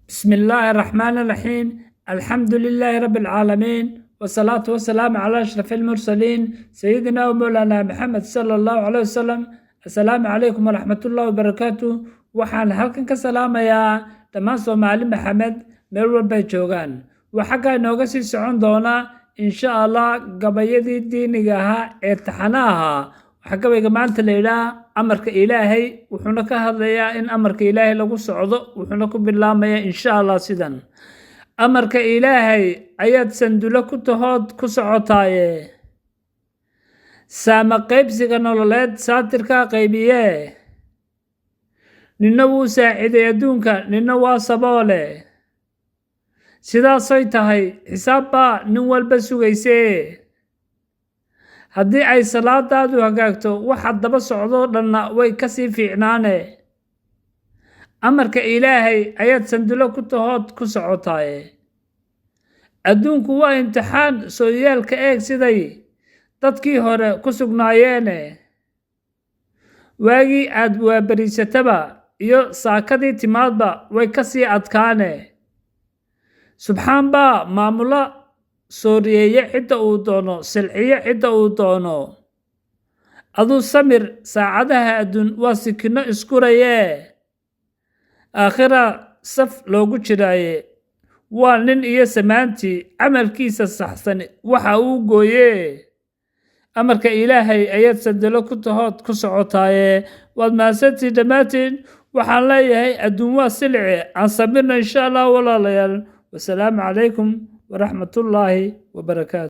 بسم الله الرحمن الرحيم. الحمد لله رب العالمين، والصلاة والسلام على أشرف المرسلين سيدنا ومولانا محمد صلى الله عليه وسلم. السلام عليكم ورحمة الله وبركاته. waxaan halkan ka salaamayaa dhammaan Soomaali Maxamed meel walba ay joogaan. Waxaa inooga sii socon doona insha Allah gabayadii diiniga ahaa ee taxanaha. Waxa gabayga maanta la yiraahdaa amarka Ilaahay, wuxuuna ka hadlayaa in amarka Ilaahay lagu socdo, wuxuuna ku bilaamayaa insha Allah sidan. Amarka Ilaahay ayaad sandulo ku tahood ku socotaaye. Saama qaybsiga nololeed saatirka qaybiye. Nina wuu saaciday adduunka, nina waa saboole. Sidaasay tahay xisaab baa nin walba sugaysee. haddii ay salaadaadu hagaagto waxa daba socdo dhanna way ka sii fiicnaane. amarka Ilaahay ayaad sandulo ku tahood ku socotaaye. adduunku waa imtixaan soo yeelka eeg siday dadkii hore ku sugnaayeene. waagii aad waabariisataba iyo saakadii timaadba way ka sii adkaane. subxaan baa maamula sooriyeeye cidda uu doono, silciye cidda uu doono. aduu samir saacadaha adduun waa sikino iskurayee. aakhira saf loogu jiraaye. waa nin iyo samaantii camalkiisa saxsan waxa uu gooyee. amarka Ilaahay ayaad sandulo ku tahood ku socotaaye. waad mahadsantihiin dhammaantiin. waxaan leeyahay adduun waa silice, aan samirno insha Allah walaalayaal. wasalaamu calaykum ورحمة الله وبركاته.